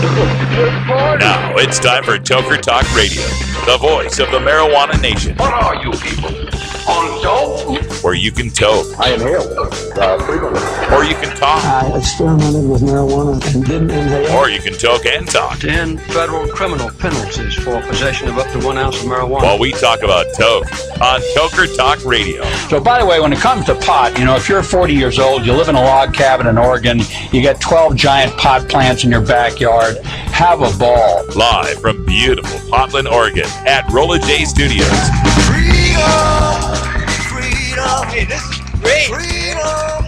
Now it's time for Toker Talk Radio, the voice of the marijuana nation. What are you people? On dope? Where you can toke. I inhale frequently. Or you can talk. I experimented with marijuana and didn't inhale. Or you can toke and talk. 10 federal criminal penalties for possession of up to 1 ounce of marijuana. While we talk about toke on Toker Talk Radio. So, by the way, when it comes to pot, if you're 40 years old, you live in a log cabin in Oregon, you got 12 giant pot plants in your backyard, have a ball. Live from beautiful Portland, Oregon at Rolla J Studios. Hey, this is great. Freedom.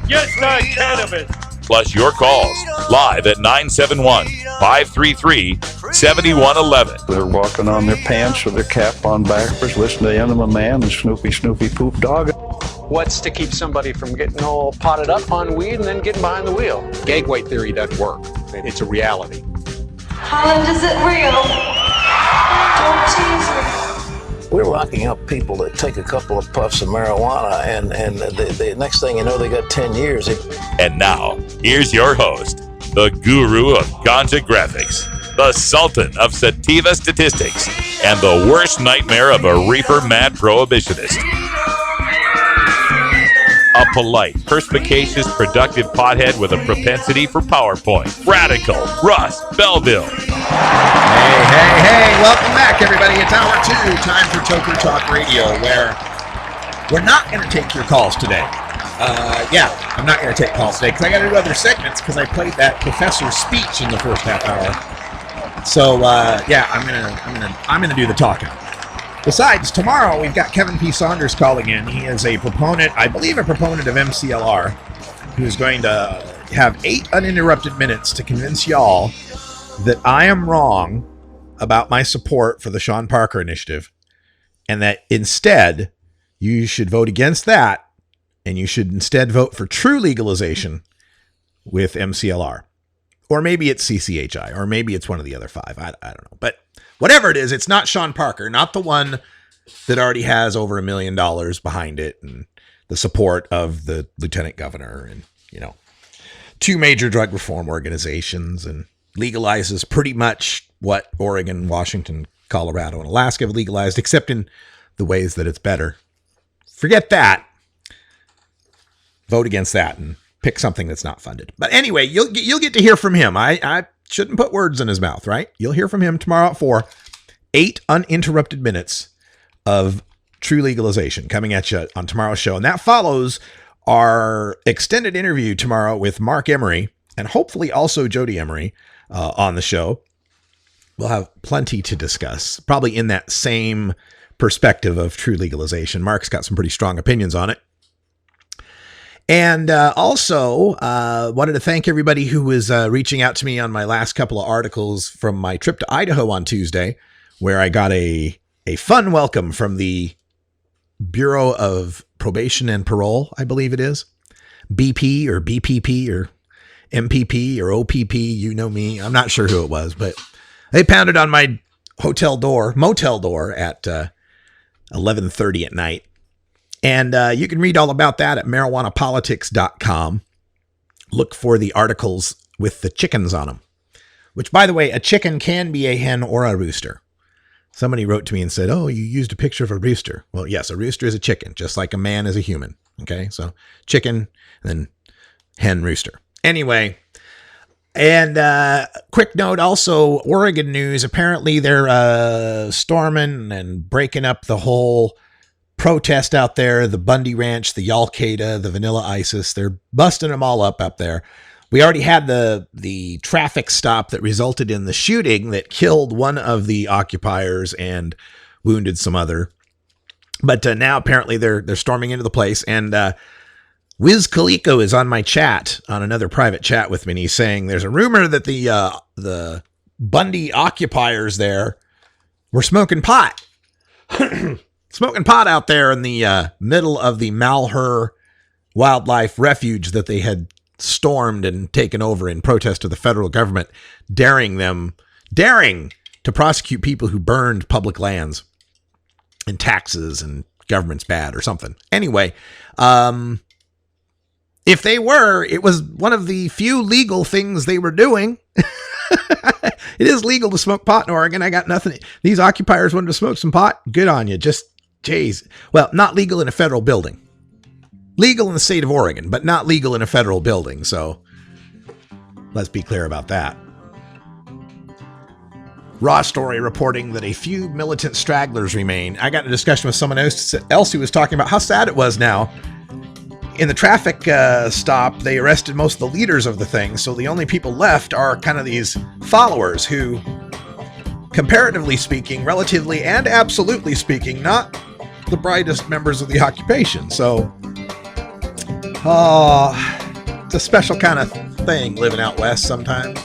Yes, not cannabis. Plus your calls live at 971-533-7111. They're walking on their pants with their cap on backwards, listening to Enema Man and Snoopy Poop Dog. What's to keep somebody from getting all potted up on weed and then getting behind the wheel? Gag weight theory doesn't work. It's a reality. Holland, is it real? Don't tease me. We're locking up people that take a couple of puffs of marijuana, and the next thing you know, they got 10 years. And now, here's your host, the guru of ganja graphics, the sultan of sativa statistics, and the worst nightmare of a reefer mad prohibitionist. A polite, perspicacious, productive pothead with a propensity for PowerPoint. Radical Russ Belville. Hey, welcome back, everybody. It's hour 2, time for Toker Talk Radio, where we're not going to take your calls today. I'm not going to take calls today because I got to do other segments because I played that professor's speech in the first half hour. So, I'm gonna do the talking. Besides, tomorrow we've got Kevin P. Saunders calling in. He is a proponent, I believe a proponent of MCLR, who's going to have 8 uninterrupted minutes to convince y'all that I am wrong about my support for the Sean Parker initiative, and that instead you should vote against that, and you should instead vote for true legalization with MCLR. Or maybe it's CCHI, or maybe it's one of the other 5. I don't know. But whatever it is, it's not Sean Parker, not the one that already has over $1 million behind it and the support of the lieutenant governor and, 2 major drug reform organizations, and legalizes pretty much what Oregon, Washington, Colorado, and Alaska have legalized, except in the ways that it's better. Forget that. Vote against that and pick something that's not funded. But anyway, you'll get to hear from him. I shouldn't put words in his mouth, right? You'll hear from him tomorrow at 4. 8 uninterrupted minutes of true legalization coming at you on tomorrow's show. And that follows our extended interview tomorrow with Mark Emery and hopefully also Jody Emery on the show. We'll have plenty to discuss, probably in that same perspective of true legalization. Mark's got some pretty strong opinions on it. And also wanted to thank everybody who was reaching out to me on my last couple of articles from my trip to Idaho on Tuesday, where I got a fun welcome from the Bureau of Probation and Parole, I believe it is. BP or BPP or MPP or OPP, you know me. I'm not sure who it was, but they pounded on my motel door at 11:30 at night. And you can read all about that at marijuanapolitics.com. Look for the articles with the chickens on them, which, by the way, a chicken can be a hen or a rooster. Somebody wrote to me and said, oh, you used a picture of a rooster. Well, yes, a rooster is a chicken, just like a man is a human. Okay, so chicken, and then hen, rooster. Anyway, and quick note also, Oregon news, apparently they're storming and breaking up the whole protest out there, the Bundy Ranch, the Al-Qaeda, the Vanilla ISIS. They're busting them all up there. We already had the traffic stop that resulted in the shooting that killed one of the occupiers and wounded some other. But now apparently they're storming into the place. And Wiz Khalico is on my chat, on another private chat with me. And he's saying there's a rumor that the Bundy occupiers there were smoking pot. Smoking pot out there in the middle of the Malheur Wildlife Refuge that they had stormed and taken over in protest of the federal government, daring to prosecute people who burned public lands and taxes and government's bad or something. Anyway, if they were, it was one of the few legal things they were doing. It is legal to smoke pot in Oregon. I got nothing. These occupiers wanted to smoke some pot. Good on you. Just, geez. Well, not legal in a federal building. Legal in the state of Oregon, but not legal in a federal building. So let's be clear about that. Raw Story reporting that a few militant stragglers remain. I got in a discussion with someone else who was talking about how sad it was now. In the traffic stop, they arrested most of the leaders of the thing, so the only people left are kind of these followers who, comparatively speaking, relatively and absolutely speaking, not the brightest members of the occupation. So, it's a special kind of thing living out west sometimes.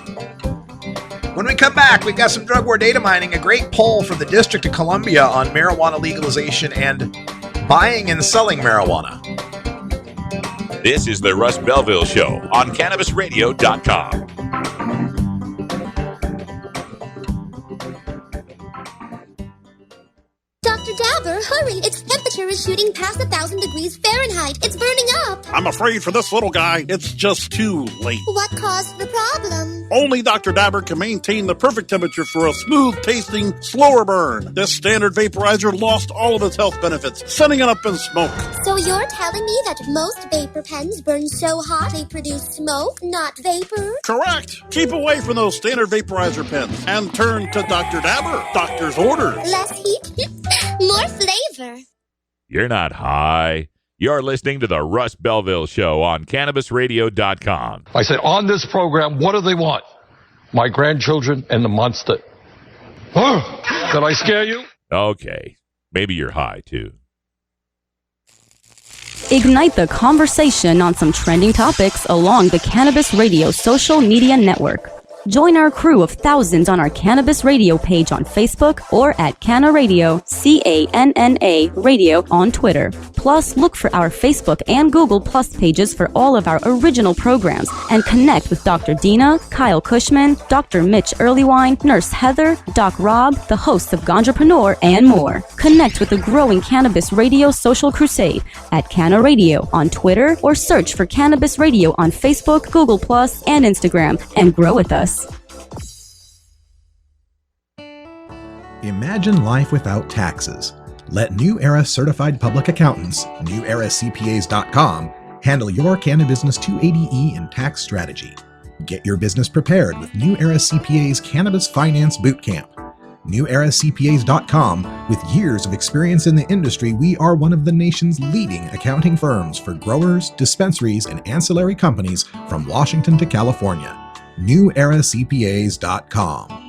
When we come back, we've got some drug war data mining, a great poll for the District of Columbia on marijuana legalization and buying and selling marijuana. This is the Russ Belville Show on CannabisRadio.com. Dr. Dabber, hurry! Its temperature is shooting past 1,000 degrees Fahrenheit. It's burning up. I'm afraid for this little guy, it's just too late. What caused the problem? Only Dr. Dabber can maintain the perfect temperature for a smooth-tasting, slower burn. This standard vaporizer lost all of its health benefits, sending it up in smoke. So you're telling me that most vapor pens burn so hot they produce smoke, not vapor? Correct. Keep away from those standard vaporizer pens and turn to Dr. Dabber. Doctor's orders. Less heat, more flavor. You're not high. You're listening to the Russ Belville Show on CannabisRadio.com. I said, on this program, what do they want? My grandchildren and the monster. Did I scare you? Okay. Maybe you're high, too. Ignite the conversation on some trending topics along the Cannabis Radio social media network. Join our crew of thousands on our Cannabis Radio page on Facebook or at Canna Radio, CANNA Radio on Twitter. Plus, look for our Facebook and Google Plus pages for all of our original programs and connect with Dr. Dina, Kyle Cushman, Dr. Mitch Earlywine, Nurse Heather, Doc Rob, the hosts of Ganjapreneur, and more. Connect with the growing Cannabis Radio social crusade at Canna Radio on Twitter or search for Cannabis Radio on Facebook, Google Plus, and Instagram and grow with us. Imagine life without taxes. Let New Era Certified Public Accountants, NewEraCPAs.com, handle your Cannabusiness 280E and tax strategy. Get your business prepared with New Era CPA's Cannabis Finance Bootcamp. NewEraCPAs.com, with years of experience in the industry, we are one of the nation's leading accounting firms for growers, dispensaries, and ancillary companies from Washington to California. NewEraCPAs.com.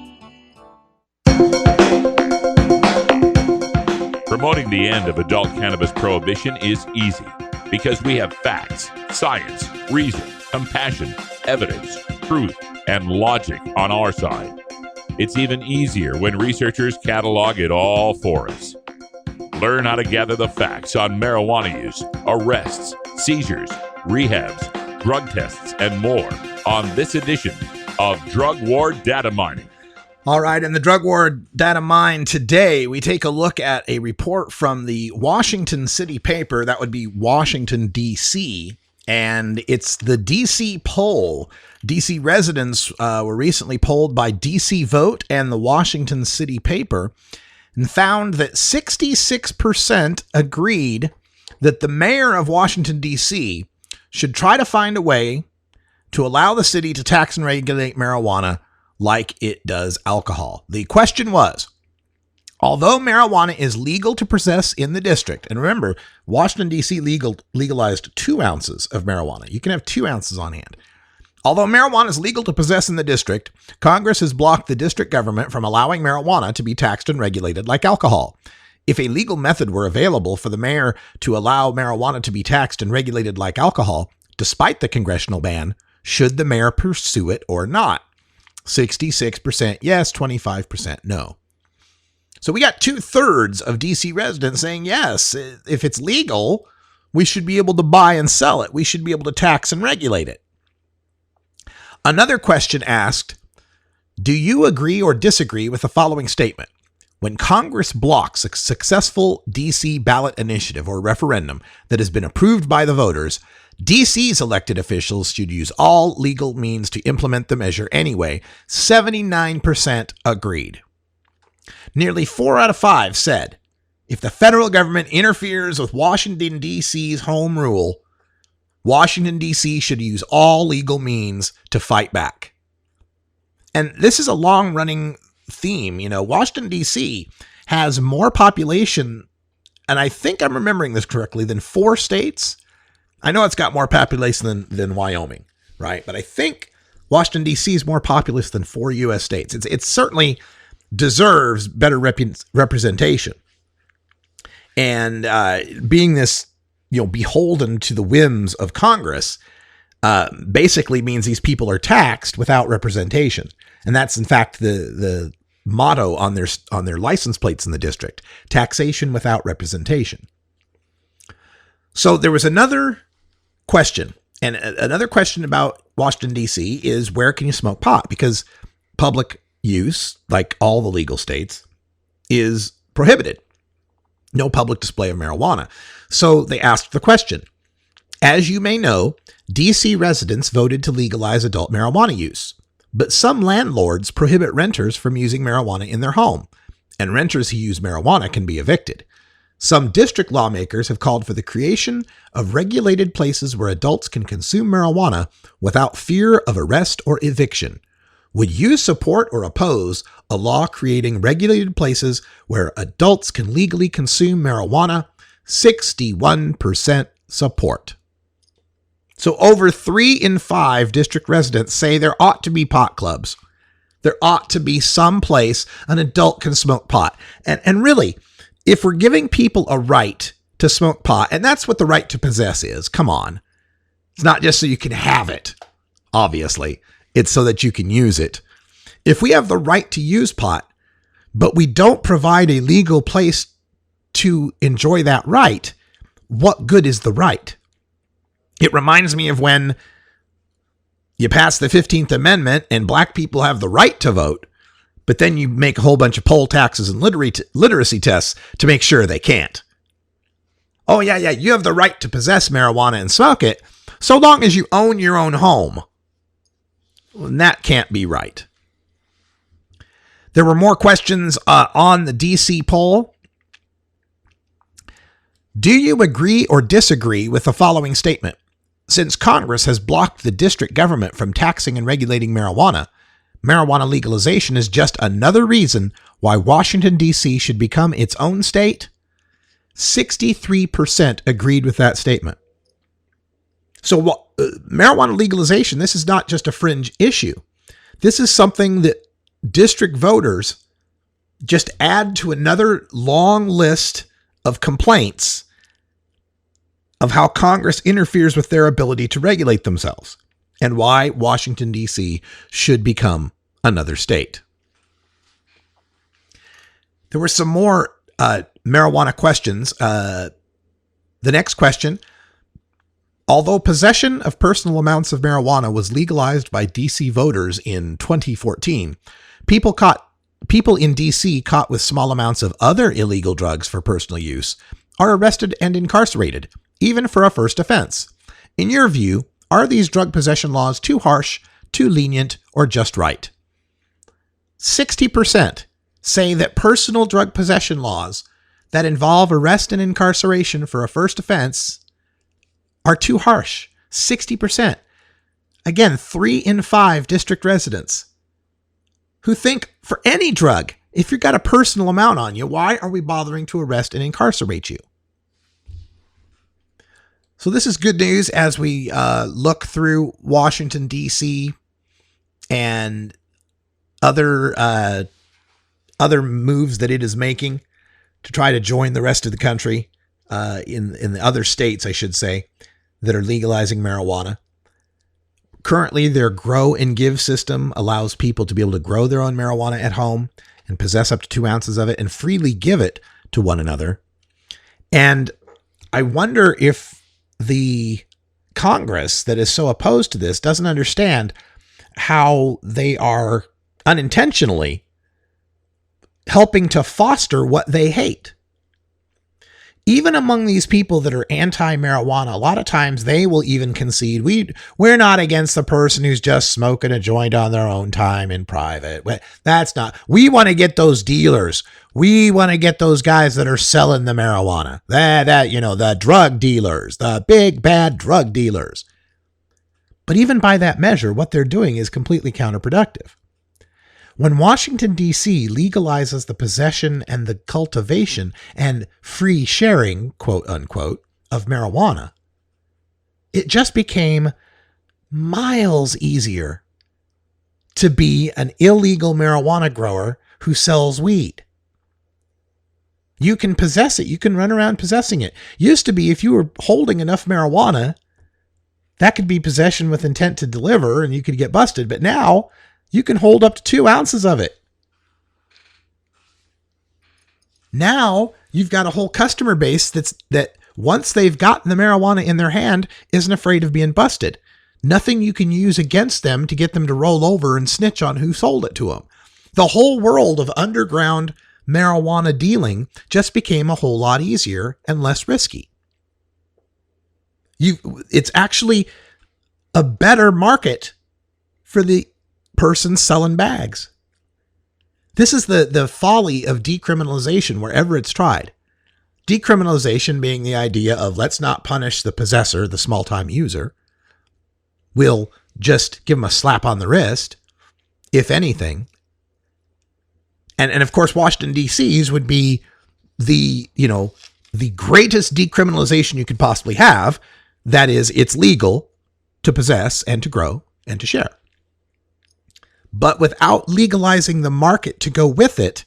Promoting the end of adult cannabis prohibition is easy because we have facts, science, reason, compassion, evidence, truth, and logic on our side. It's even easier when researchers catalog it all for us. Learn how to gather the facts on marijuana use, arrests, seizures, rehabs, drug tests, and more on this edition of Drug War Data Mining. All right, in the Drug War Data Mine today, we take a look at a report from the Washington City paper, that would be Washington, D.C., and it's the D.C. poll. D.C. residents were recently polled by D.C. Vote and the Washington City paper and found that 66% agreed that the mayor of Washington, D.C. should try to find a way to allow the city to tax and regulate marijuana like it does alcohol. The question was, although marijuana is legal to possess in the district, and remember, Washington, D.C. legalized 2 ounces of marijuana. You can have 2 ounces on hand. Although marijuana is legal to possess in the district, Congress has blocked the district government from allowing marijuana to be taxed and regulated like alcohol. If a legal method were available for the mayor to allow marijuana to be taxed and regulated like alcohol, despite the congressional ban, should the mayor pursue it or not? 66% yes, 25% no. So we got 2/3 of DC residents saying yes, if it's legal, we should be able to buy and sell it. We should be able to tax and regulate it. Another question asked, do you agree or disagree with the following statement? When Congress blocks a successful DC ballot initiative or referendum that has been approved by the voters, DC's elected officials should use all legal means to implement the measure anyway. 79% agreed. Nearly 4 out of 5 said, if the federal government interferes with Washington, D.C.'s home rule, Washington, D.C. should use all legal means to fight back. And this is a long-running theme. You know, Washington, D.C. has more population, and I think I'm remembering this correctly, than 4 states. I know it's got more population than Wyoming, right? But I think Washington, D.C. is more populous than 4 U.S. states. It certainly deserves better representation. And being this, beholden to the whims of Congress basically means these people are taxed without representation. And that's, in fact, the motto on their license plates in the district: taxation without representation. So there was another question, and another question about Washington, D.C. is, where can you smoke pot? Because public use, like all the legal states, is prohibited. No public display of marijuana. So they asked the question. As you may know, D.C. residents voted to legalize adult marijuana use, but some landlords prohibit renters from using marijuana in their home, and renters who use marijuana can be evicted. Some district lawmakers have called for the creation of regulated places where adults can consume marijuana without fear of arrest or eviction. Would you support or oppose a law creating regulated places where adults can legally consume marijuana? 61% support. So over 3 in 5 district residents say there ought to be pot clubs. There ought to be some place an adult can smoke pot. And really, if we're giving people a right to smoke pot, and that's what the right to possess is, come on. It's not just so you can have it, obviously. It's so that you can use it. If we have the right to use pot, but we don't provide a legal place to enjoy that right, what good is the right? It reminds me of when you pass the 15th Amendment and black people have the right to vote, but then you make a whole bunch of poll taxes and literacy tests to make sure they can't. Oh, yeah, you have the right to possess marijuana and smoke it, so long as you own your own home. Well, that can't be right. There were more questions on the DC poll. Do you agree or disagree with the following statement? Since Congress has blocked the district government from taxing and regulating marijuana legalization is just another reason why Washington, D.C. should become its own state. 63% agreed with that statement. So marijuana legalization, this is not just a fringe issue. This is something that district voters just add to another long list of complaints of how Congress interferes with their ability to regulate themselves, and why Washington, D.C. should become another state. There were some more marijuana questions. The next question: although possession of personal amounts of marijuana was legalized by D.C. voters in 2014, people in D.C. caught with small amounts of other illegal drugs for personal use are arrested and incarcerated, even for a first offense. In your view, are these drug possession laws too harsh, too lenient, or just right? 60% say that personal drug possession laws that involve arrest and incarceration for a first offense are too harsh. 60%. Again, 3 in 5 district residents who think for any drug, if you've got a personal amount on you, why are we bothering to arrest and incarcerate you? So this is good news as we look through Washington, D.C. and other moves that it is making to try to join the rest of the country in the other states, I should say, that are legalizing marijuana. Currently, their grow and give system allows people to be able to grow their own marijuana at home and possess up to 2 ounces of it and freely give it to one another. And I wonder if the Congress that is so opposed to this doesn't understand how they are unintentionally helping to foster what they hate. even among these people that are anti-marijuana, a lot of times they will even concede, we're not against the person who's just smoking a joint on their own time in private. That's not, we want to get those dealers. We want to get those guys that are selling the marijuana. The drug dealers, the big bad drug dealers. But even by that measure, what they're doing is completely counterproductive. When Washington, D.C. legalizes the possession and the cultivation and free sharing, quote unquote, of marijuana, it just became miles easier to be an illegal marijuana grower who sells weed. You can possess it. You can run around possessing it. Used to be, if you were holding enough marijuana, that could be possession with intent to deliver and you could get busted. But now you can hold up to 2 ounces of it. Now you've got a whole customer base that once they've gotten the marijuana in their hand isn't afraid of being busted. Nothing you can use against them to get them to roll over and snitch on who sold it to them. The whole world of underground marijuana dealing just became a whole lot easier and less risky. It's actually a better market for the person selling bags. This is the folly of decriminalization wherever it's tried. Decriminalization being the idea of let's not punish the possessor, the small-time user. We'll just give them a slap on the wrist, if anything. And of course, Washington, D.C.'s would be the greatest decriminalization you could possibly have. That is, it's legal to possess and to grow and to share. But without legalizing the market to go with it,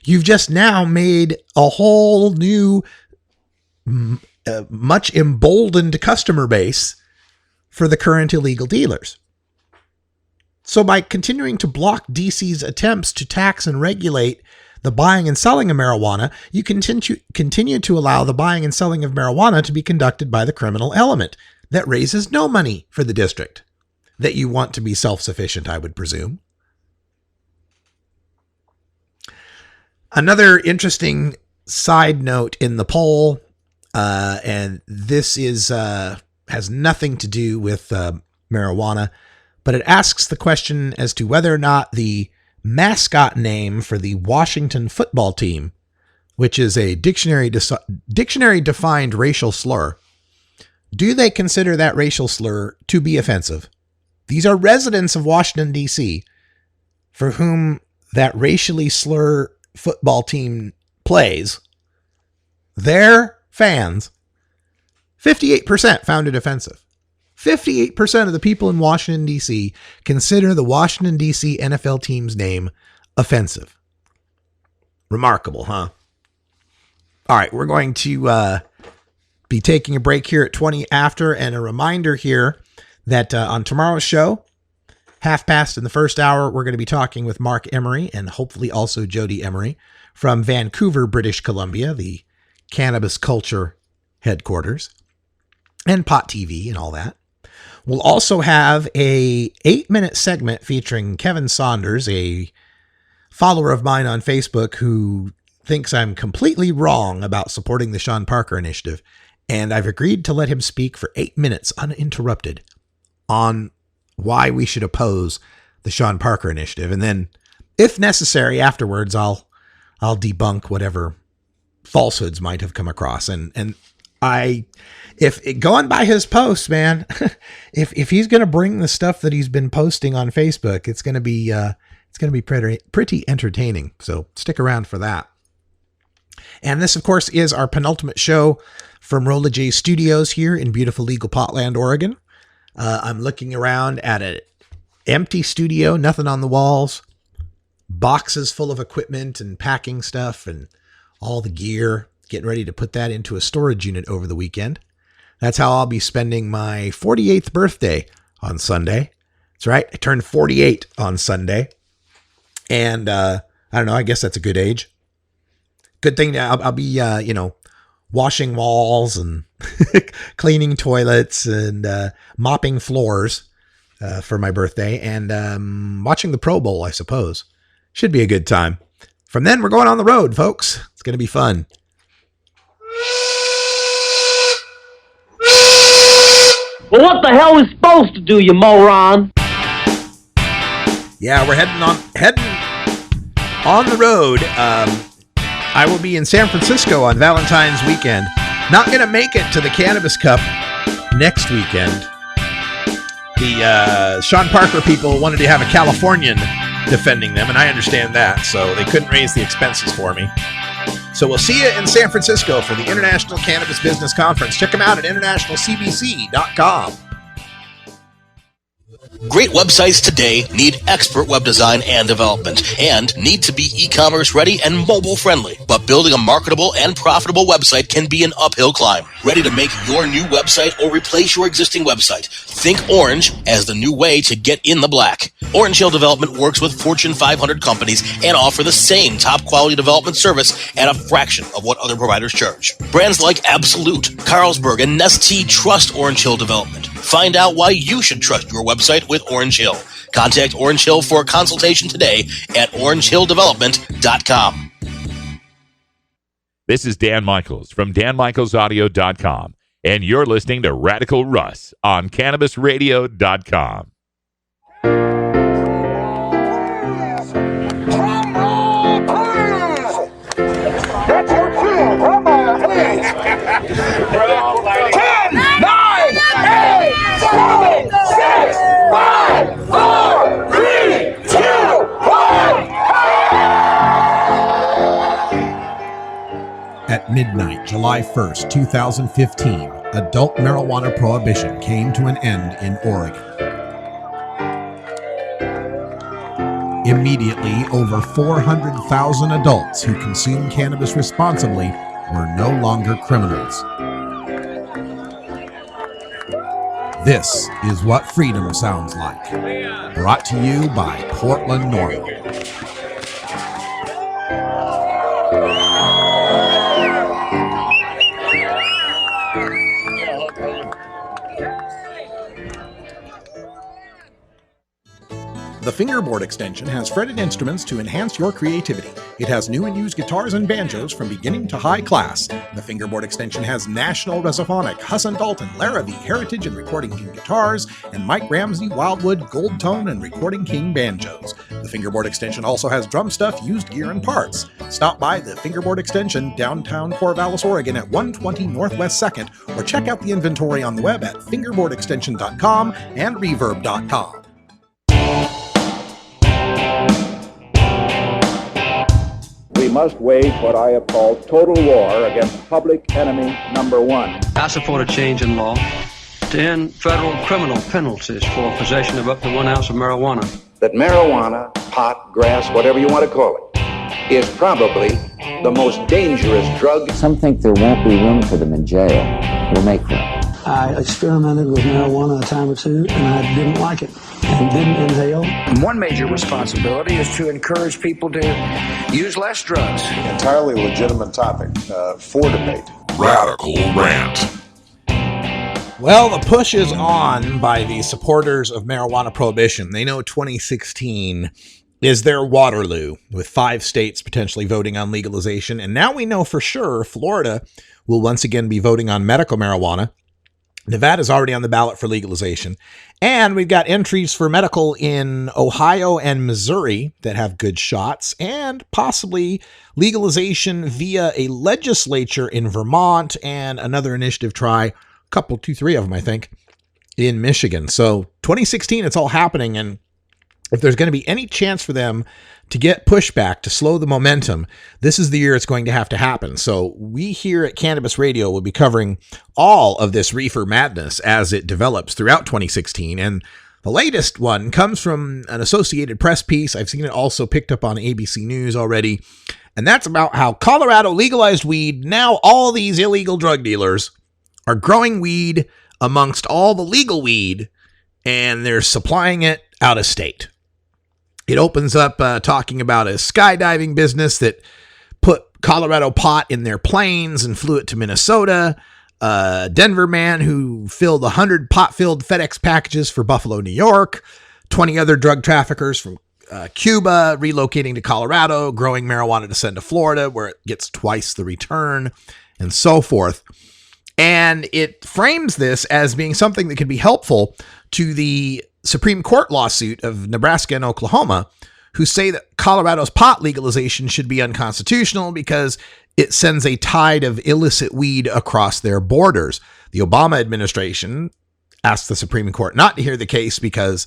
you've just now made a whole new, much emboldened customer base for the current illegal dealers. So by continuing to block DC's attempts to tax and regulate the buying and selling of marijuana, you continue to allow the buying and selling of marijuana to be conducted by the criminal element that raises no money for the district that you want to be self-sufficient, I would presume. Another interesting side note in the poll, and this has nothing to do with marijuana, but it asks the question as to whether or not the mascot name for the Washington football team, which is a dictionary-defined racial slur, do they consider that racial slur to be offensive? These are residents of Washington, D.C., for whom that racially slur football team plays. Their fans, 58% found it offensive. 58% of the people in Washington, D.C. consider the Washington, D.C. NFL team's name offensive. Remarkable, huh? All right, we're going to be taking a break here at 20 after, and a reminder here that on tomorrow's show, half past in the first hour, we're going to be talking with Mark Emery and hopefully also Jody Emery from Vancouver, British Columbia, the cannabis culture headquarters, and Pot TV and all that. We'll also have a 8-minute segment featuring Kevin Saunders, a follower of mine on Facebook who thinks I'm completely wrong about supporting the Sean Parker Initiative, and I've agreed to let him speak for 8 minutes uninterrupted on why we should oppose the Sean Parker Initiative. And then, if necessary, afterwards, I'll debunk whatever falsehoods might have come across. And if going by his posts, man, if he's going to bring the stuff that he's been posting on Facebook, it's going to be pretty entertaining. So stick around for that. And this, of course, is our penultimate show from Rolla J Studios here in beautiful Legal Potland, Oregon. I'm looking around at an empty studio, nothing on the walls, boxes full of equipment and packing stuff and all the gear, getting ready to put that into a storage unit over the weekend. That's how I'll be spending my 48th birthday on Sunday. That's right. I turned 48 on Sunday. And I don't know, I guess that's a good age. Good thing I'll be, washing walls and cleaning toilets and mopping floors for my birthday and watching the Pro Bowl, I suppose. Should be a good time. From then, we're going on the road, folks. It's going to be fun. Well, what the hell are we supposed to do, you moron? Yeah, we're heading on the road. I will be in San Francisco on Valentine's weekend. Not going to make it to the Cannabis Cup next weekend. The Sean Parker people wanted to have a Californian defending them, and I understand that, so they couldn't raise the expenses for me. So we'll see you in San Francisco for the International Cannabis Business Conference. Check them out at internationalcbc.com. Great websites today need expert web design and development and need to be e-commerce ready and mobile friendly. But building a marketable and profitable website can be an uphill climb. Ready to make your new website or replace your existing website? Think Orange as the new way to get in the black. Orange Hill Development works with Fortune 500 companies and offer the same top quality development service at a fraction of what other providers charge. Brands like Absolute, Carlsberg, and Nestea trust Orange Hill Development. Find out why you should trust your website with Orange Hill. Contact Orange Hill for a consultation today at orangehilldevelopment.com. This is Dan Michaels from danmichaelsaudio.com, and you're listening to Radical Russ on cannabisradio.com. At midnight, July 1st, 2015, adult marijuana prohibition came to an end in Oregon. Immediately, over 400,000 adults who consume cannabis responsibly were no longer criminals. This is what freedom sounds like. Brought to you by Portland Normal. The fingerboard extension has fretted instruments to enhance your creativity. It has new and used guitars and banjos from beginning to high class. The fingerboard extension has National Resophonic, Husson Dalton, Larrabee, Heritage and Recording King guitars, and Mike Ramsey, Wildwood, Gold Tone, and Recording King banjos. The fingerboard extension also has drum stuff, used gear, and parts. Stop by the fingerboard extension, downtown Corvallis, Oregon at 120 Northwest 2nd, or check out the inventory on the web at fingerboardextension.com and reverb.com. We must wage what I have called total war against public enemy number one. I support a change in law to end federal criminal penalties for possession of up to 1 ounce of marijuana. That marijuana, pot, grass, whatever you want to call it, is probably the most dangerous drug. Some think there won't be room for them in jail. We'll make room. I experimented with marijuana a time or two, and I didn't like it and didn't inhale. One major responsibility is to encourage people to use less drugs. Entirely legitimate topic for debate. Radical Rant. Well, the push is on by the supporters of marijuana prohibition. They know 2016 is their Waterloo, with 5 states potentially voting on legalization. And now we know for sure Florida will once again be voting on medical marijuana. Nevada's already on the ballot for legalization. And we've got entries for medical in Ohio and Missouri that have good shots, and possibly legalization via a legislature in Vermont, and another initiative try, couple, 2, 3 of them, I think, in Michigan. So 2016, it's all happening. And if there's going to be any chance for them to get pushback, to slow the momentum, this is the year it's going to have to happen. So we here at Cannabis Radio will be covering all of this reefer madness as it develops throughout 2016. And the latest one comes from an Associated Press piece. I've seen it also picked up on ABC News already. And that's about how Colorado legalized weed. Now all these illegal drug dealers are growing weed amongst all the legal weed, and they're supplying it out of state. It opens up talking about a skydiving business that put Colorado pot in their planes and flew it to Minnesota. A Denver man who filled 100 pot-filled FedEx packages for Buffalo, New York. 20 other drug traffickers from Cuba relocating to Colorado, growing marijuana to send to Florida, where it gets twice the return, and so forth. And it frames this as being something that could be helpful to the Supreme Court lawsuit of Nebraska and Oklahoma, who say that Colorado's pot legalization should be unconstitutional because it sends a tide of illicit weed across their borders. The Obama administration asked the Supreme Court not to hear the case because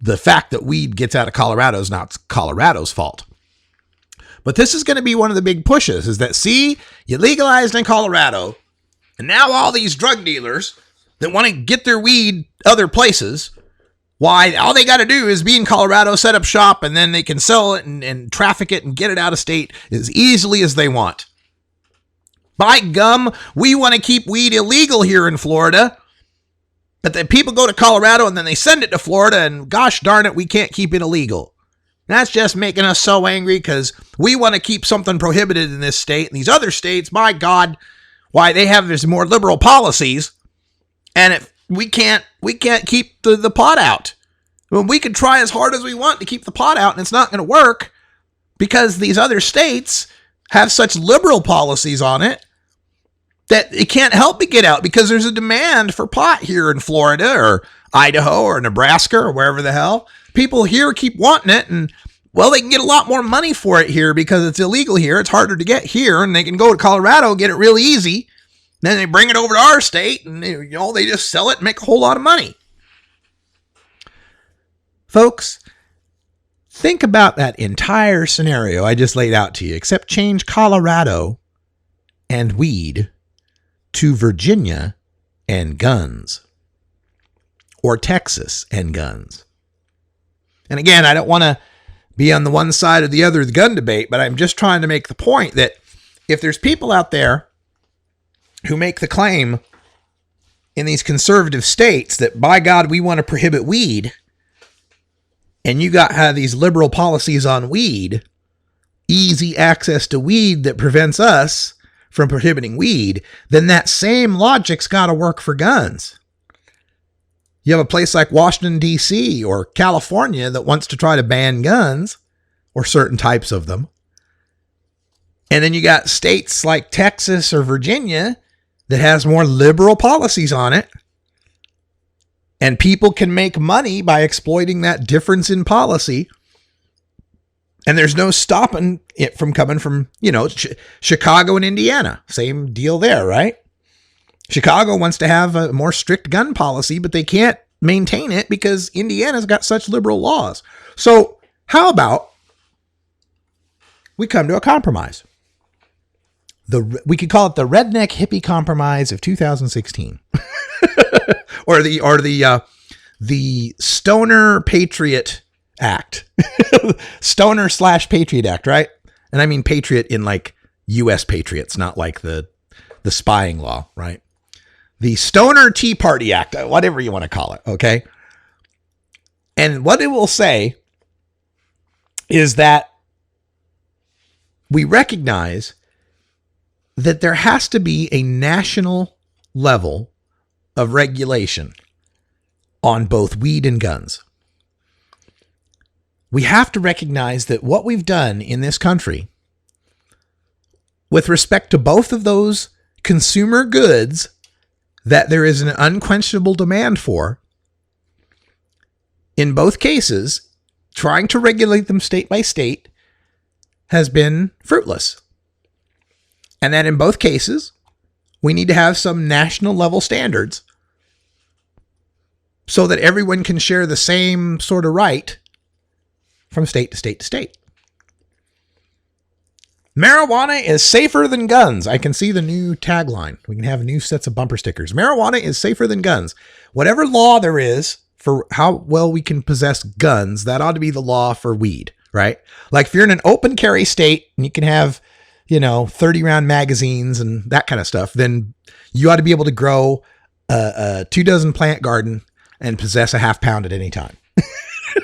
the fact that weed gets out of Colorado is not Colorado's fault. But this is going to be one of the big pushes, is that, see, you legalized in Colorado, and now all these drug dealers that want to get their weed other places, why, all they got to do is be in Colorado, set up shop, and then they can sell it and traffic it and get it out of state as easily as they want. By gum, we want to keep weed illegal here in Florida, but then people go to Colorado and then they send it to Florida, and gosh darn it, we can't keep it illegal. That's just making us so angry because we want to keep something prohibited in this state, and these other states, my God, why, they have these more liberal policies, and if we can't keep the pot out. Well, we can try as hard as we want to keep the pot out, and it's not going to work because these other states have such liberal policies on it that it can't help but get out because there's a demand for pot here in Florida or Idaho or Nebraska or wherever the hell. People here keep wanting it, and, well, they can get a lot more money for it here because it's illegal here. It's harder to get here, and they can go to Colorado and get it real easy. Then they bring it over to our state, and they just sell it and make a whole lot of money. Folks, think about that entire scenario I just laid out to you, except change Colorado and weed to Virginia and guns, or Texas and guns. And again, I don't want to be on the one side or the other of the gun debate, but I'm just trying to make the point that if there's people out there who make the claim in these conservative states that, by God, we want to prohibit weed, and you have these liberal policies on weed, easy access to weed that prevents us from prohibiting weed, then that same logic's got to work for guns. You have a place like Washington, D.C. or California that wants to try to ban guns or certain types of them. And then you got states like Texas or Virginia that has more liberal policies on it. And people can make money by exploiting that difference in policy. And there's no stopping it from coming from, Chicago and Indiana. Same deal there, right? Chicago wants to have a more strict gun policy, but they can't maintain it because Indiana's got such liberal laws. So how about we come to a compromise? We could call it the redneck hippie compromise of 2016. or the Stoner Patriot Act. Stoner/Patriot Act, right? And I mean patriot in like U.S. patriots, not like the spying law, right? The Stoner Tea Party Act, whatever you want to call it, okay? And what it will say is that we recognize that there has to be a national level of regulation on both weed and guns. We have to recognize that what we've done in this country with respect to both of those consumer goods that there is an unquenchable demand for, in both cases, trying to regulate them state by state has been fruitless. And that in both cases, we need to have some national level standards so that everyone can share the same sort of right from state to state to state. Marijuana is safer than guns. I can see the new tagline. We can have new sets of bumper stickers. Marijuana is safer than guns. Whatever law there is for how well we can possess guns, that ought to be the law for weed, right? Like if you're in an open carry state and you can have, 30 round magazines and that kind of stuff, then you ought to be able to grow a 24 plant garden and possess a half pound at any time,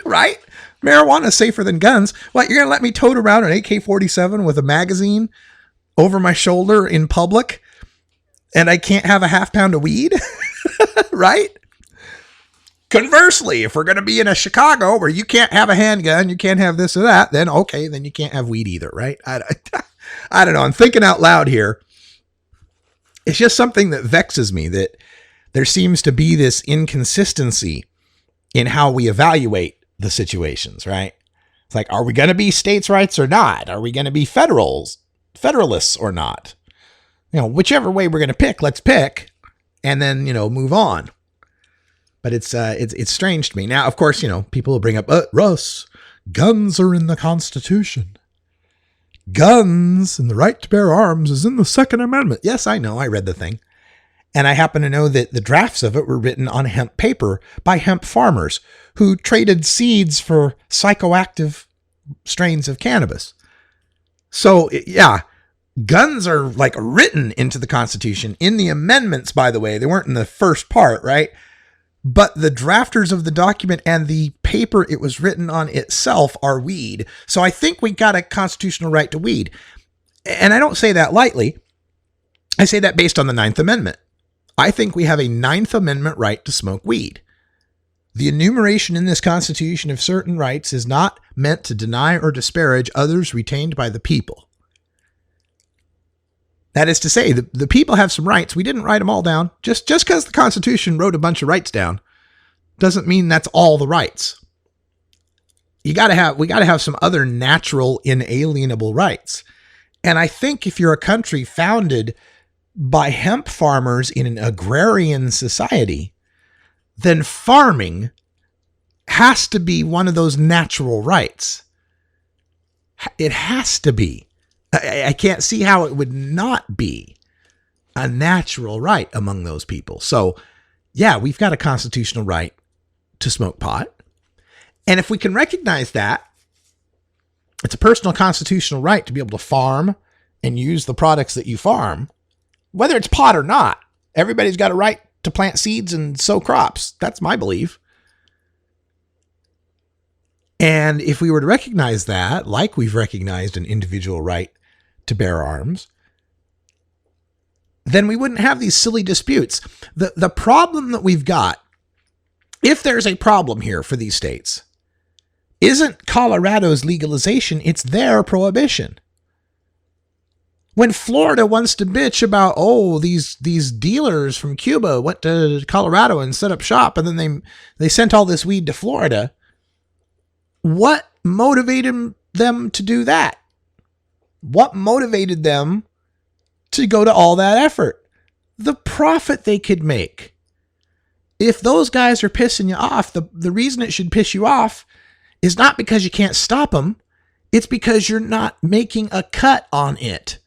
right? Marijuana is safer than guns. What, you're going to let me tote around an AK-47 with a magazine over my shoulder in public and I can't have a half pound of weed? Right? Conversely, if we're going to be in a Chicago where you can't have a handgun, you can't have this or that, then okay, then you can't have weed either, right? I don't know. I'm thinking out loud here. It's just something that vexes me, that there seems to be this inconsistency in how we evaluate the situations, right? It's like, are we going to be states' rights or not? Are we going to be federalists or not? Whichever way we're going to pick, let's pick, and then, move on. But it's strange to me. Now, of course, people will bring up, Russ, guns are in the Constitution. Guns and the right to bear arms is in the Second Amendment. Yes, I know. I read the thing. And I happen to know that the drafts of it were written on hemp paper by hemp farmers who traded seeds for psychoactive strains of cannabis. So, yeah, guns are like written into the Constitution in the amendments, by the way. They weren't in the first part, right? But the drafters of the document and the paper it was written on itself are weed. So I think we got a constitutional right to weed. And I don't say that lightly. I say that based on the 9th Amendment. I think we have a 9th Amendment right to smoke weed. The enumeration in this Constitution of certain rights is not meant to deny or disparage others retained by the people. That is to say, the people have some rights. We didn't write them all down. Just because the Constitution wrote a bunch of rights down doesn't mean that's all the rights. We got to have some other natural, inalienable rights. And I think if you're a country founded by hemp farmers in an agrarian society, then farming has to be one of those natural rights. It has to be. I can't see how it would not be a natural right among those people. So, yeah, we've got a constitutional right to smoke pot. And if we can recognize that, it's a personal constitutional right to be able to farm and use the products that you farm, whether it's pot or not. Everybody's got a right to plant seeds and sow crops. That's my belief. And if we were to recognize that, like we've recognized an individual right to bear arms, then we wouldn't have these silly disputes. The problem that we've got, if there's a problem here for these states, isn't Colorado's legalization, it's their prohibition. When Florida wants to bitch about, these dealers from Cuba went to Colorado and set up shop, and then they sent all this weed to Florida, what motivated them to do that? What motivated them to go to all that effort? The profit they could make. If those guys are pissing you off, the reason it should piss you off is not because you can't stop them. It's because you're not making a cut on it.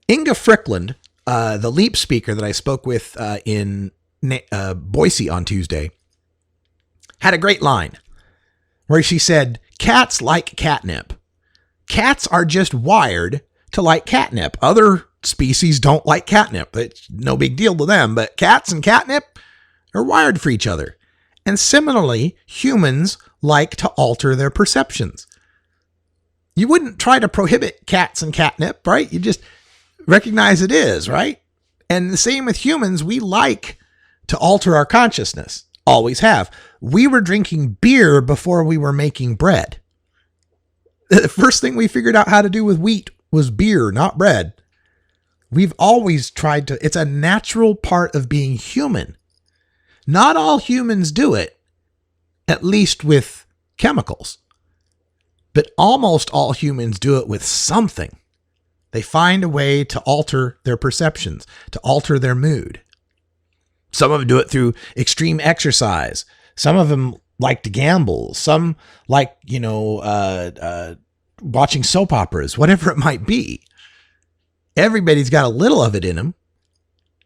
Inga Frickland, the LEAP speaker that I spoke with in Boise on Tuesday, had a great line where she said, cats like catnip. Cats are just wired to like catnip. Other species don't like catnip. It's no big deal to them, but cats and catnip are wired for each other. And similarly, humans like to alter their perceptions. You wouldn't try to prohibit cats and catnip, right? You just recognize it is, right? And the same with humans. We like to alter our consciousness. Always have. We were drinking beer before we were making bread. The first thing we figured out how to do with wheat was beer, not bread. We've always tried to, it's a natural part of being human. Not all humans do it, at least with chemicals. But almost all humans do it with something. They find a way to alter their perceptions, to alter their mood. Some of them do it through extreme exercise. Some of them like to gamble. Some like, watching soap operas, whatever it might be. Everybody's got a little of it in them.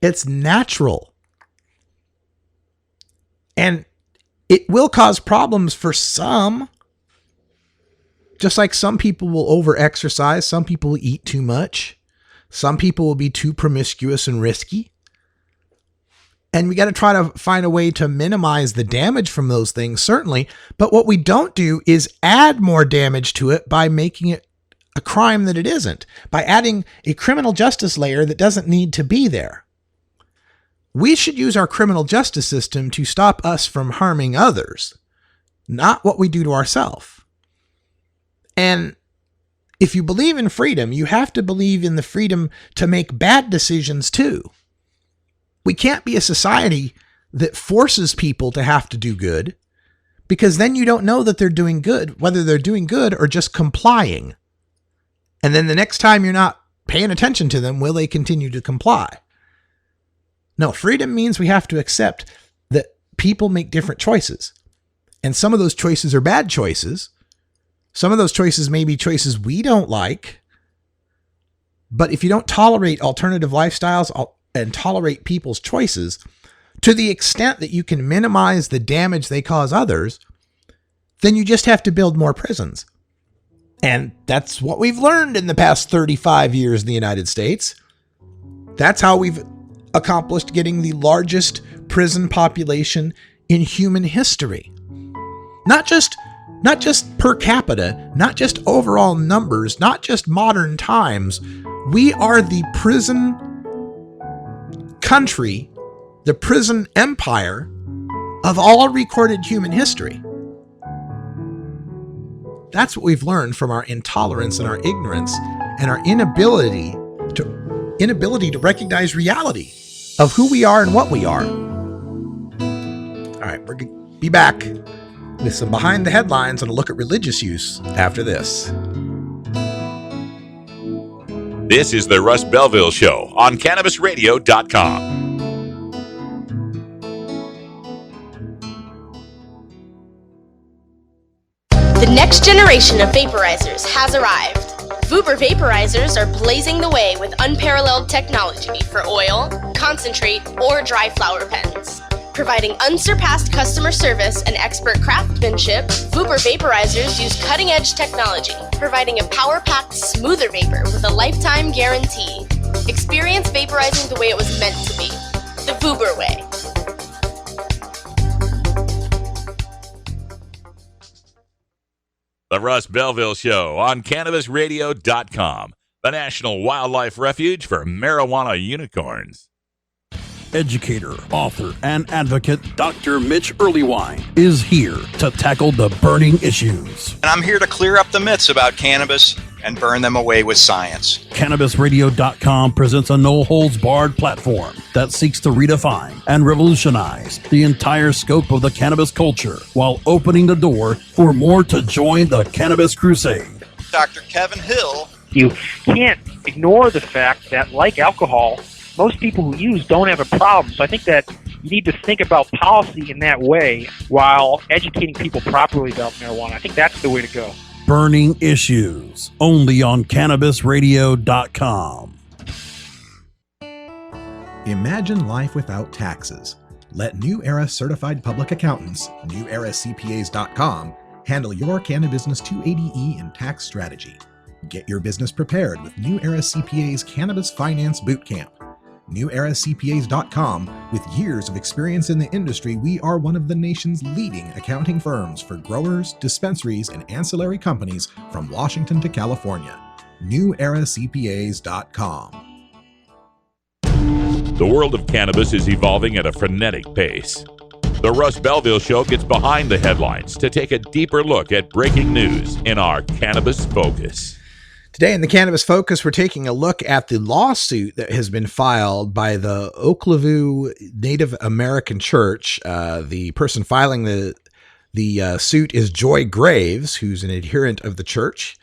It's natural. And it will cause problems for some. Just like some people will over-exercise, some people will eat too much. Some people will be too promiscuous and risky. And we got to try to find a way to minimize the damage from those things, certainly. But what we don't do is add more damage to it by making it a crime that it isn't, by adding a criminal justice layer that doesn't need to be there. We should use our criminal justice system to stop us from harming others, not what we do to ourselves. And if you believe in freedom, you have to believe in the freedom to make bad decisions too. We can't be a society that forces people to have to do good, because then you don't know that they're doing good, whether they're doing good or just complying. And then the next time you're not paying attention to them, will they continue to comply? No, freedom means we have to accept that people make different choices. And some of those choices are bad choices. Some of those choices may be choices we don't like. But if you don't tolerate alternative lifestyles and tolerate people's choices to the extent that you can minimize the damage they cause others, then you just have to build more prisons. And that's what we've learned in the past 35 years in the United States. That's how we've accomplished getting the largest prison population in human history. Not just per capita, not just overall numbers, not just modern times. We are the prison country, the prison empire of all recorded human history. That's what we've learned from our intolerance and our ignorance and our inability to recognize reality of who we are and what we are. All right, we're going to be back with some behind the headlines and a look at religious use after this. This is the Russ Belville Show on CannabisRadio.com. The next generation of vaporizers has arrived. Vuber vaporizers are blazing the way with unparalleled technology for oil, concentrate, or dry flower pens. Providing unsurpassed customer service and expert craftsmanship, Vuber vaporizers use cutting-edge technology, providing a power-packed, smoother vapor with a lifetime guarantee. Experience vaporizing the way it was meant to be. The Vuber way. The Russ Belville Show on CannabisRadio.com, the National Wildlife Refuge for Marijuana Unicorns. Educator, author, and advocate Dr. Mitch Earlywine is here to tackle the burning issues. And I'm here to clear up the myths about cannabis and burn them away with science. CannabisRadio.com presents a no-holds-barred platform that seeks to redefine and revolutionize the entire scope of the cannabis culture while opening the door for more to join the cannabis crusade. Dr. Kevin Hill. You can't ignore the fact that, like alcohol, most people who use don't have a problem. So I think that you need to think about policy in that way while educating people properly about marijuana. I think that's the way to go. Burning issues, only on CannabisRadio.com. Imagine life without taxes. Let New Era certified public accountants, NewEraCPAs.com, handle your Cannabusiness 280E and tax strategy. Get your business prepared with New Era CPA's Cannabis Finance Bootcamp. NewEraCPAs.com, with years of experience in the industry, we are one of the nation's leading accounting firms for growers, dispensaries, and ancillary companies from Washington to California. NewEraCPAs.com. The world of cannabis is evolving at a frenetic pace. The Russ Belville Show gets behind the headlines to take a deeper look at breaking news in our Cannabis Focus. Today in the Cannabis Focus, we're taking a look at the lawsuit that has been filed by the Oklavu Native American Church. The person filing the suit is Joy Graves, who's an adherent of the church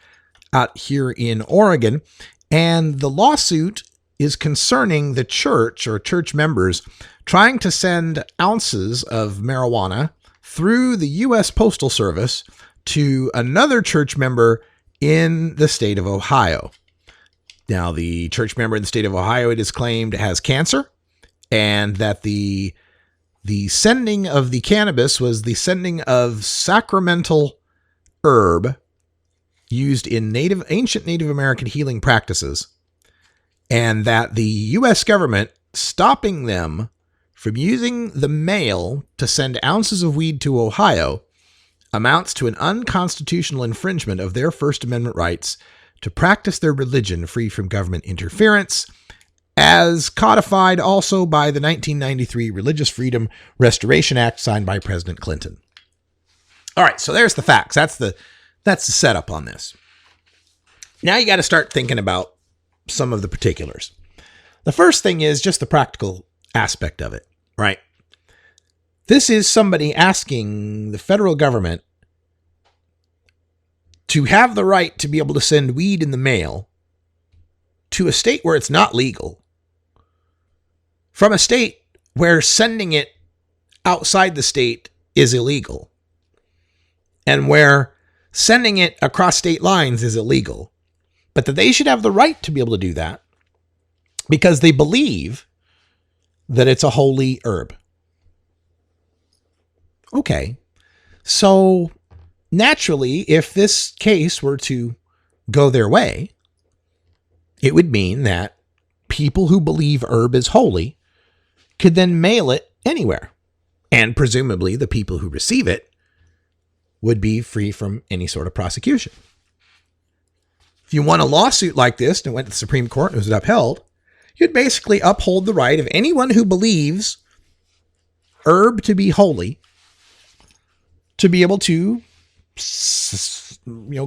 out here in Oregon. And the lawsuit is concerning the church or church members trying to send ounces of marijuana through the U.S. Postal Service to another church member in the state of Ohio. Now, the church member in the state of Ohio, it is claimed, has cancer, and that the sending of the cannabis was the sending of sacramental herb used in ancient Native American healing practices, and that the U.S. government stopping them from using the mail to send ounces of weed to Ohio amounts to an unconstitutional infringement of their First Amendment rights to practice their religion free from government interference, as codified also by the 1993 Religious Freedom Restoration Act signed by President Clinton. All right, so there's the facts. That's the setup on this. Now you got to start thinking about some of the particulars. The first thing is just the practical aspect of it, right? This is somebody asking the federal government to have the right to be able to send weed in the mail to a state where it's not legal, from a state where sending it outside the state is illegal, and where sending it across state lines is illegal, but that they should have the right to be able to do that because they believe that it's a holy herb. Okay, so naturally, if this case were to go their way, it would mean that people who believe herb is holy could then mail it anywhere. And presumably the people who receive it would be free from any sort of prosecution. If you won a lawsuit like this and it went to the Supreme Court and it was upheld, you'd basically uphold the right of anyone who believes herb to be holy to be able to,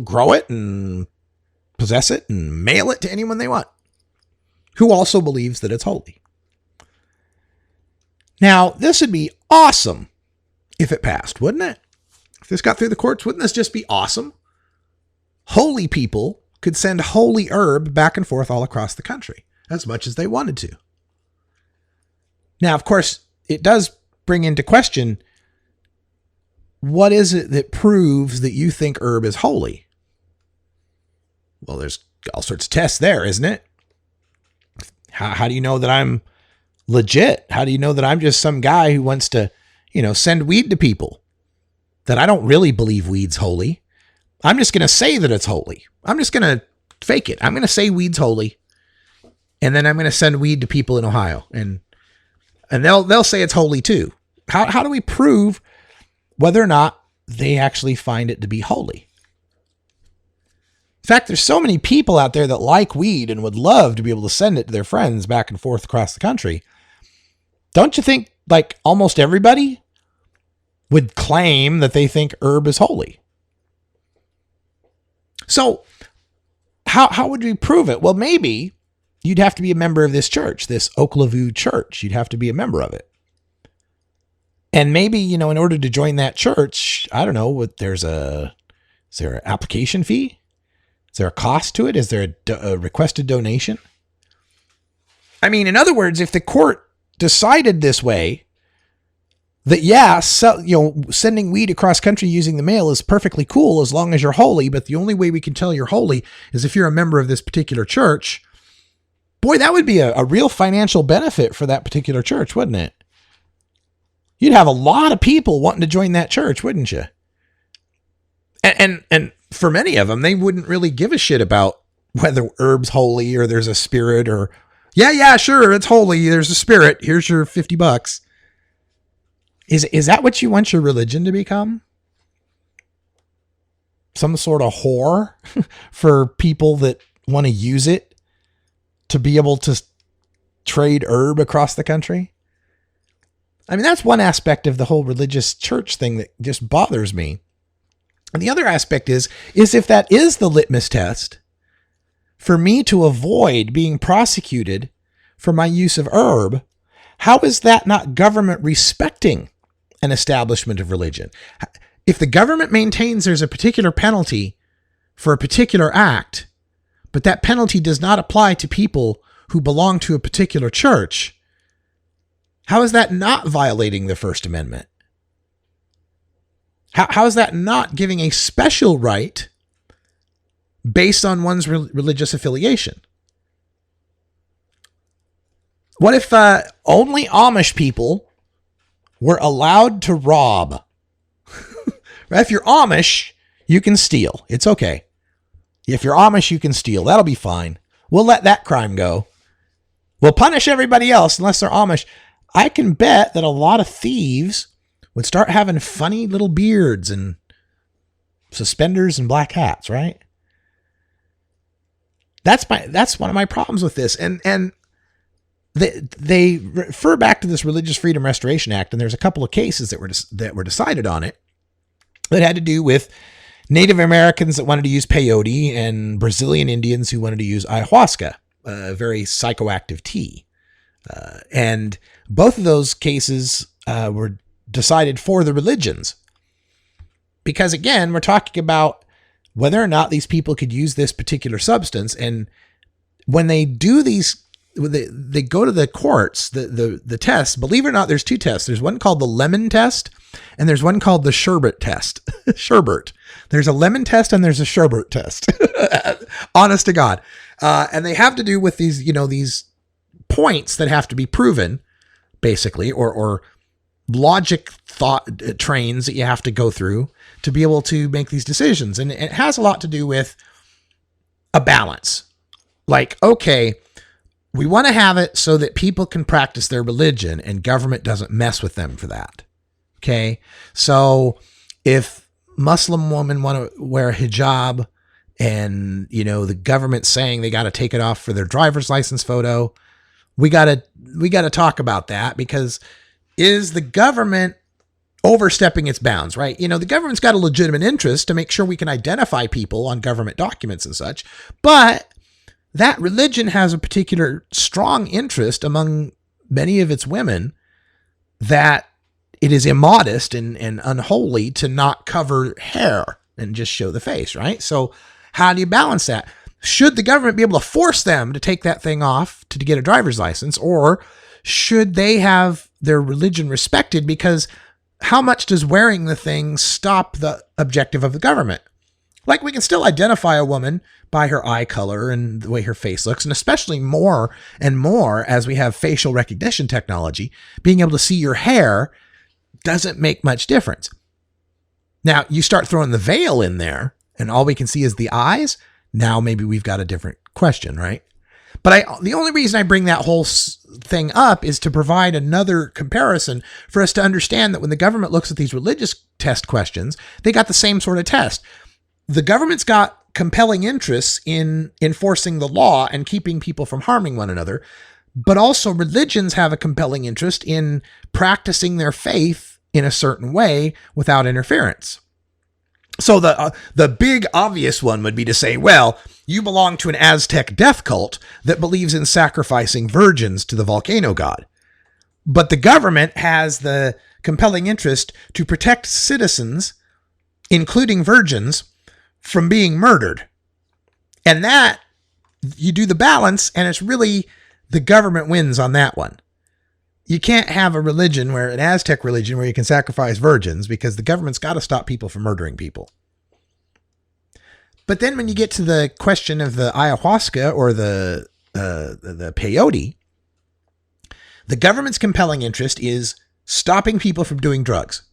grow it and possess it and mail it to anyone they want who also believes that it's holy. Now, this would be awesome if it passed, wouldn't it? If this got through the courts, wouldn't this just be awesome? Holy people could send holy herb back and forth all across the country as much as they wanted to. Now, of course, it does bring into question, what is it that proves that you think herb is holy? Well, there's all sorts of tests there, isn't it? How do you know that I'm legit? How do you know that I'm just some guy who wants to, send weed to people? That I don't really believe weed's holy. I'm just going to say that it's holy. I'm just going to fake it. I'm going to say weed's holy. And then I'm going to send weed to people in Ohio. And they'll say it's holy too. How do we prove whether or not they actually find it to be holy? In fact, there's so many people out there that like weed and would love to be able to send it to their friends back and forth across the country. Don't you think like almost everybody would claim that they think herb is holy? So how would we prove it? Well, maybe you'd have to be a member of this church, this Oklavu church. You'd have to be a member of it. And maybe, in order to join that church, I don't know, is there an application fee? Is there a cost to it? Is there a requested donation? I mean, in other words, if the court decided this way, that sending weed across country using the mail is perfectly cool as long as you're holy, but the only way we can tell you're holy is if you're a member of this particular church, boy, that would be a real financial benefit for that particular church, wouldn't it? You'd have a lot of people wanting to join that church, wouldn't you? And for many of them, they wouldn't really give a shit about whether herb's holy or there's a spirit or, yeah, sure, it's holy. There's a spirit. Here's your $50. Is that what you want your religion to become? Some sort of whore for people that want to use it to be able to trade herb across the country? I mean, that's one aspect of the whole religious church thing that just bothers me. And the other aspect is if that is the litmus test for me to avoid being prosecuted for my use of herb, how is that not government respecting an establishment of religion? If the government maintains there's a particular penalty for a particular act, but that penalty does not apply to people who belong to a particular church, how is that not violating the First Amendment? How is that not giving a special right based on one's religious affiliation? What if only Amish people were allowed to rob? Right? If you're Amish, you can steal. It's okay. If you're Amish, you can steal. That'll be fine. We'll let that crime go. We'll punish everybody else unless they're Amish. I can bet that a lot of thieves would start having funny little beards and suspenders and black hats, right? That's one of my problems with this. And they refer back to this Religious Freedom Restoration Act, and there's a couple of cases that were decided on it that had to do with Native Americans that wanted to use peyote, and Brazilian Indians who wanted to use ayahuasca, a very psychoactive tea. And both of those cases were decided for the religions. Because again, we're talking about whether or not these people could use this particular substance. And when they do these, they go to the courts, the tests, believe it or not, there's two tests. There's one called the lemon test, and there's one called the sherbet test. Sherbet. There's a lemon test and there's a sherbet test. Honest to God. And they have to do with these, these points that have to be proven, basically, or logic thought trains that you have to go through to be able to make these decisions. And it has a lot to do with a balance. Like, okay, we want to have it so that people can practice their religion and government doesn't mess with them for that. Okay. So if Muslim women want to wear a hijab and, the government's saying they got to take it off for their driver's license photo, we got to talk about that, because is the government overstepping its bounds, right? The government's got a legitimate interest to make sure we can identify people on government documents and such, but that religion has a particular strong interest among many of its women that it is immodest and unholy to not cover hair and just show the face, right? So how do you balance that? Should the government be able to force them to take that thing off to get a driver's license, or should they have their religion respected? Because how much does wearing the thing stop the objective of the government? Like, we can still identify a woman by her eye color and the way her face looks, and especially more and more as we have facial recognition technology, being able to see your hair doesn't make much difference. Now, you start throwing the veil in there and all we can see is the eyes. Now maybe we've got a different question, right? But the only reason I bring that whole thing up is to provide another comparison for us to understand that when the government looks at these religious test questions, they got the same sort of test. The government's got compelling interests in enforcing the law and keeping people from harming one another, but also religions have a compelling interest in practicing their faith in a certain way without interference. So the big obvious one would be to say, well, you belong to an Aztec death cult that believes in sacrificing virgins to the volcano god. But the government has the compelling interest to protect citizens, including virgins, from being murdered. And that, you do the balance, and it's really the government wins on that one. You can't have a religion an Aztec religion where you can sacrifice virgins, because the government's got to stop people from murdering people. But then when you get to the question of the ayahuasca or the peyote, the government's compelling interest is stopping people from doing drugs.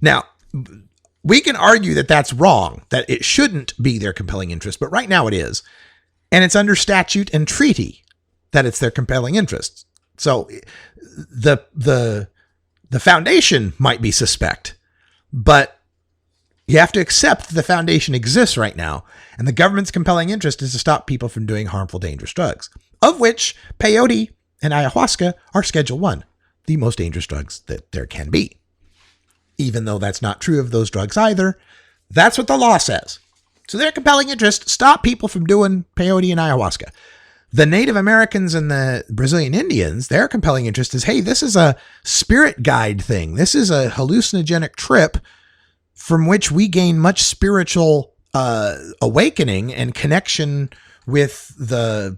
Now, we can argue that that's wrong, that it shouldn't be their compelling interest, but right now it is. And it's under statute and treaty that it's their compelling interest. So the foundation might be suspect, but you have to accept the foundation exists right now, and the government's compelling interest is to stop people from doing harmful, dangerous drugs, of which peyote and ayahuasca are Schedule 1, the most dangerous drugs that there can be. Even though that's not true of those drugs either, that's what the law says. So their compelling interest, stop people from doing peyote and ayahuasca. The Native Americans and the Brazilian Indians, their compelling interest is, hey, this is a spirit guide thing. This is a hallucinogenic trip from which we gain much spiritual awakening and connection with the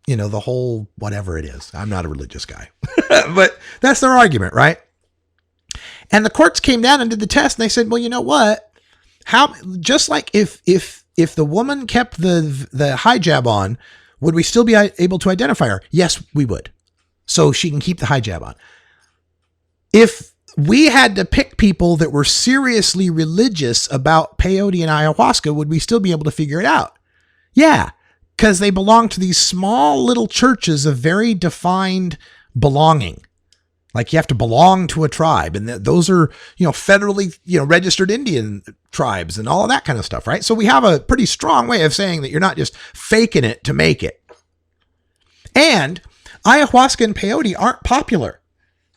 whole whatever it is. I'm not a religious guy, but that's their argument, right? And the courts came down and did the test, and they said, well, you know what? Just like if the woman kept the hijab on, would we still be able to identify her? Yes, we would. So she can keep the hijab on. If we had to pick people that were seriously religious about peyote and ayahuasca, would we still be able to figure it out? Yeah, because they belong to these small little churches of very defined belonging. Like you have to belong to a tribe, and those are, federally, registered Indian tribes and all of that kind of stuff, right? So we have a pretty strong way of saying that you're not just faking it to make it. And ayahuasca and peyote aren't popular.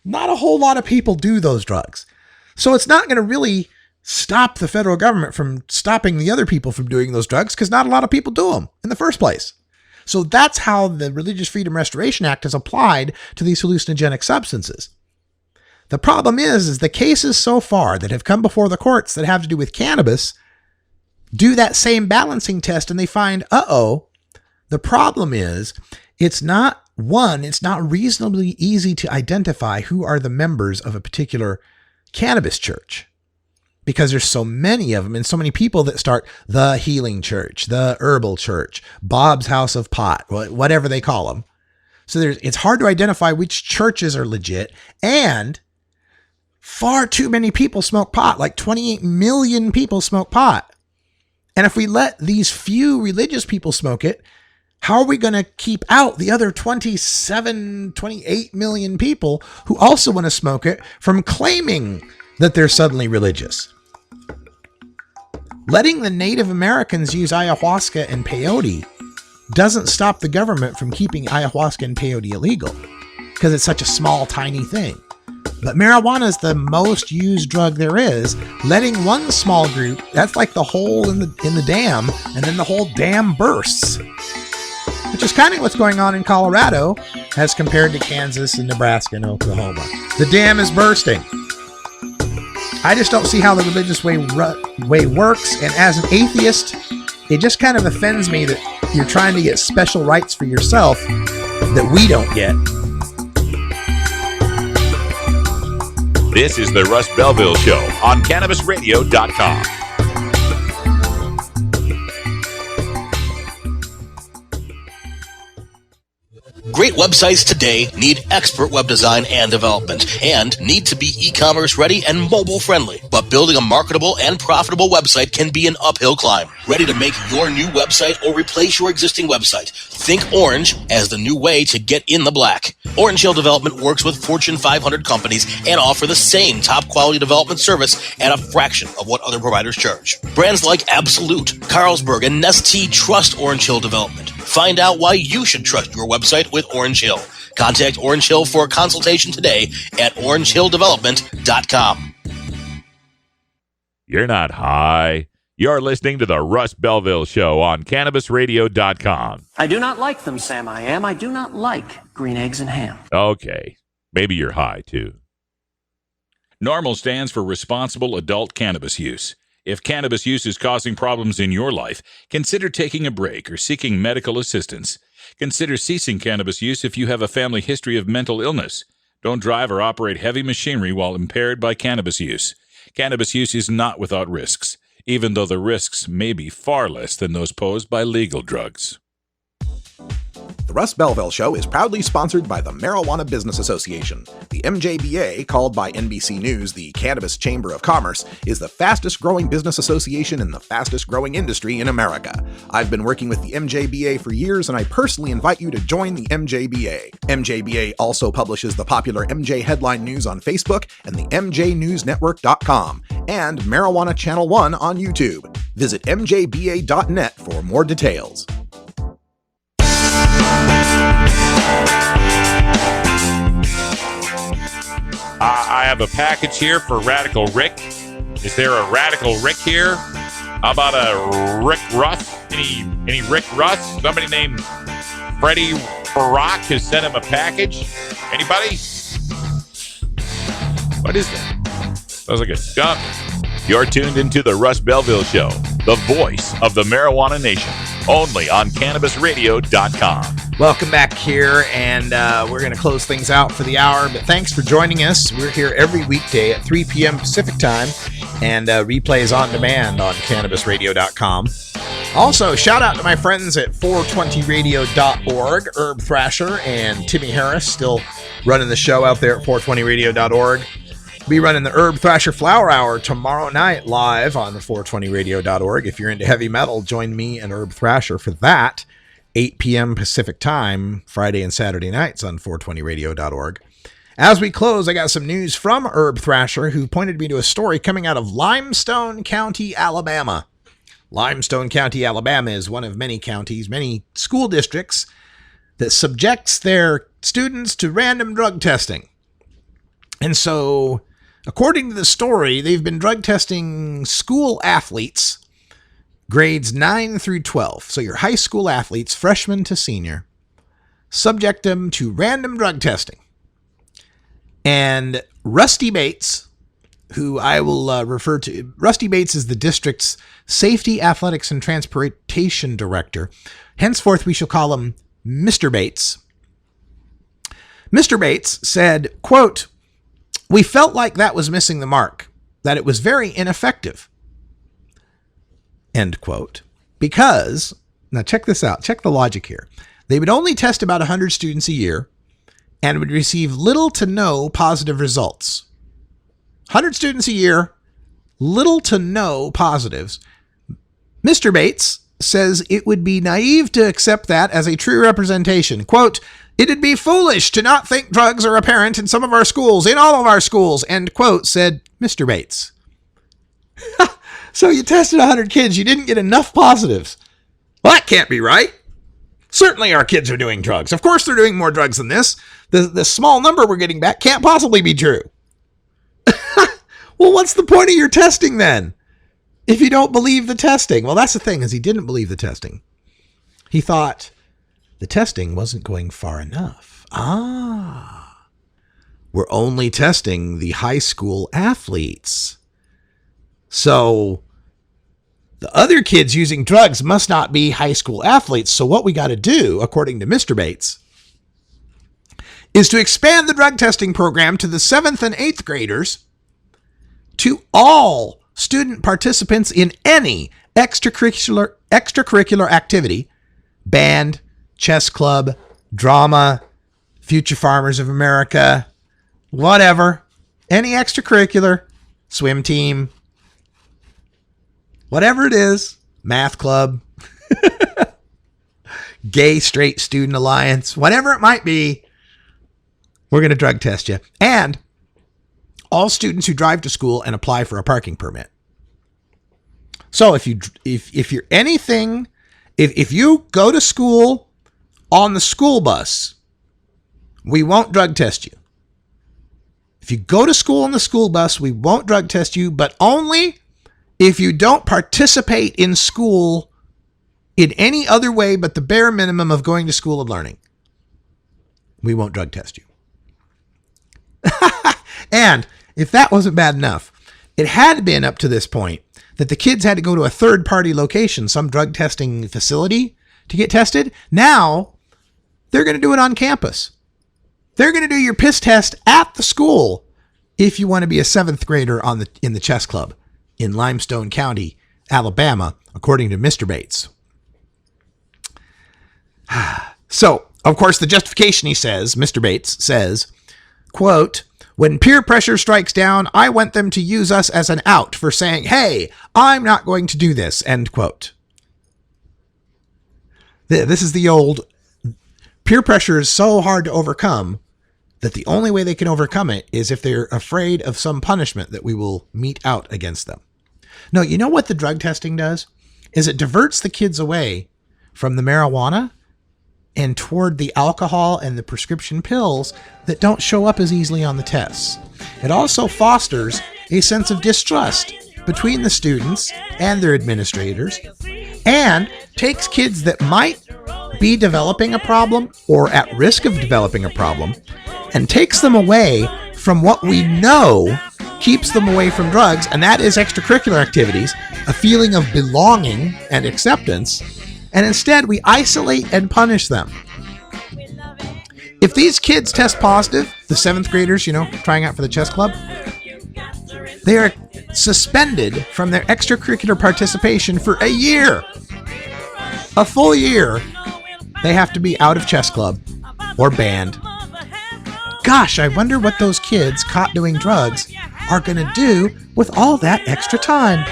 Not a whole lot of people do those drugs. So it's not going to really stop the federal government from stopping the other people from doing those drugs, because not a lot of people do them in the first place. So that's how the Religious Freedom Restoration Act is applied to these hallucinogenic substances. The problem is the cases so far that have come before the courts that have to do with cannabis do that same balancing test, and they find, the problem is it's not reasonably easy to identify who are the members of a particular cannabis church, because there's so many of them and so many people that start the Healing Church, the Herbal Church, Bob's House of Pot, whatever they call them. So it's hard to identify which churches are legit, and far too many people smoke pot. Like 28 million people smoke pot. And if we let these few religious people smoke it, how are we going to keep out the other 28 million people who also want to smoke it from claiming that they're suddenly religious? Letting the Native Americans use ayahuasca and peyote doesn't stop the government from keeping ayahuasca and peyote illegal, because it's such a small, tiny thing. But marijuana is the most used drug there is. Letting one small group, that's like the hole in the dam, and then the whole dam bursts. Which is kind of what's going on in Colorado as compared to Kansas and Nebraska and Oklahoma. The dam is bursting. I just don't see how the religious way works, and as an atheist, it just kind of offends me that you're trying to get special rights for yourself that we don't get. This is the Russ Belville Show on CannabisRadio.com. Great websites today need expert web design and development, and need to be e-commerce ready and mobile friendly. But building a marketable and profitable website can be an uphill climb. Ready to make your new website or replace your existing website? Think Orange as the new way to get in the black. Orange Hill Development works with Fortune 500 companies and offer the same top quality development service at a fraction of what other providers charge. Brands like Absolute, Carlsberg, and Nestea trust Orange Hill Development. Find out why you should trust your website with Orange Hill. Contact Orange Hill for a consultation today at orangehilldevelopment.com. You're not high. You're listening to the Russ Belville Show on CannabisRadio.com. I do not like them, Sam. I do not like green eggs and ham. Okay. Maybe you're high, too. NORMAL stands for Responsible Adult Cannabis Use. If cannabis use is causing problems in your life, consider taking a break or seeking medical assistance. Consider ceasing cannabis use if you have a family history of mental illness. Don't drive or operate heavy machinery while impaired by cannabis use. Cannabis use is not without risks, even though the risks may be far less than those posed by legal drugs. The Russ Belville Show is proudly sponsored by the Marijuana Business Association. The MJBA, called by NBC News the Cannabis Chamber of Commerce, is the fastest growing business association in the fastest growing industry in America. I've been working with the MJBA for years, and I personally invite you to join the MJBA. MJBA also publishes the popular MJ Headline News on Facebook and the MJNewsNetwork.com, and Marijuana Channel 1 on YouTube. Visit mjba.net for more details. I have a package here for Radical Rick. Is there a Radical Rick here? How about a Rick Russ? Any Rick Russ? Somebody named Freddie Barack has sent him a package. Anybody? What is that? Sounds like a skunk. You're tuned into the Russ Belville Show, the voice of the marijuana nation, only on CannabisRadio.com. Welcome back here, and we're going to close things out for the hour, but thanks for joining us. We're here every weekday at 3 p.m. Pacific time, and replays on demand on CannabisRadio.com. Also, shout out to my friends at 420radio.org, Herb Thrasher and Timmy Harris, still running the show out there at 420radio.org. Be running the Herb Thrasher Flower Hour tomorrow night live on the 420radio.org. If you're into heavy metal, join me and Herb Thrasher for that. 8 p.m. Pacific time, Friday and Saturday nights on 420radio.org. As we close, I got some news from Herb Thrasher, who pointed me to a story coming out of Limestone County, Alabama. Limestone County, Alabama is one of many counties, many school districts that subjects their students to random drug testing. And so According to the story, they've been drug testing school athletes, grades 9 through 12. So your high school athletes, freshman to senior, subject them to random drug testing. And Rusty Bates, who I will refer to, Rusty Bates is the district's Safety, Athletics, and Transportation Director. Henceforth, we shall call him Mr. Bates. Mr. Bates said, quote, "We felt like that was missing the mark, that it was very ineffective." End quote. Because, now check this out, check the logic here. They would only test about 100 students a year and would receive little to no positive results. 100 students a year, little to no positives. Mr. Bates says it would be naive to accept that as a true representation. Quote, "It'd be foolish to not think drugs are apparent in some of our schools, in all of our schools," end quote, said Mr. Bates. So you tested 100 kids, you didn't get enough positives. Well, that can't be right. Certainly our kids are doing drugs. Of course they're doing more drugs than this. The small number we're getting back can't possibly be true. Well, what's the point of your testing then? If you don't believe the testing. Well, that's the thing, is he didn't believe the testing. He thought the testing wasn't going far enough. We're only testing the high school athletes. So the other kids using drugs must not be high school athletes. So what we got to do, according to Mr. Bates, is to expand the drug testing program to the 7th and 8th graders, to all student participants in any extracurricular activity, band, chess club, drama, Future Farmers of America, whatever, any extracurricular, swim team, whatever it is, math club, gay straight student alliance, whatever it might be, we're going to drug test you. And all students who drive to school and apply for a parking permit. So if you're anything, if you go to school on the school bus, we won't drug test you. If you go to school on the school bus, we won't drug test you, but only if you don't participate in school in any other way but the bare minimum of going to school and learning. We won't drug test you. And if that wasn't bad enough, it had been up to this point that the kids had to go to a third-party location, some drug testing facility, to get tested. Now, they're going to do it on campus. They're going to do your piss test at the school if you want to be a 7th grader in the chess club in Limestone County, Alabama, according to Mr. Bates. So, of course, the justification, he says, Mr. Bates says, quote, "When peer pressure strikes down, I want them to use us as an out for saying, hey, I'm not going to do this," end quote. This is the old, peer pressure is so hard to overcome that the only way they can overcome it is if they're afraid of some punishment that we will mete out against them. No, you know what the drug testing does? Is it diverts the kids away from the marijuana and toward the alcohol and the prescription pills that don't show up as easily on the tests. It also fosters a sense of distrust between the students and their administrators, and takes kids that might be developing a problem or at risk of developing a problem and takes them away from what we know keeps them away from drugs, and that is extracurricular activities, a feeling of belonging and acceptance, and instead we isolate and punish them. If these kids test positive, the 7th graders, trying out for the chess club, they are suspended from their extracurricular participation for a year. A full year, they have to be out of chess club or band. Gosh, I wonder what those kids caught doing drugs are going to do with all that extra time.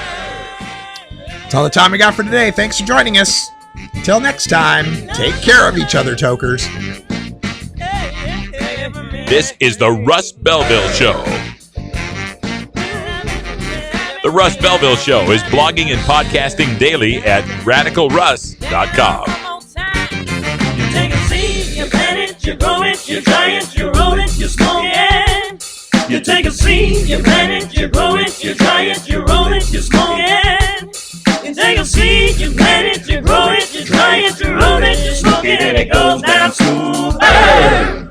That's all the time we got for today. Thanks for joining us. Until next time, take care of each other, Tokers. This is the Russ Belville Show. The Russ Belville Show is blogging and podcasting daily at radicalruss.com. You take a seed, you plant it, you grow it, you dry it, you roll it, you smoke it. You take a seed, you plant it, you grow it, you dry it, you roll it, you smoke it. You take a seed, you plant it, you grow it, you dry it, you roll it, you smoke it, and it goes down smooth.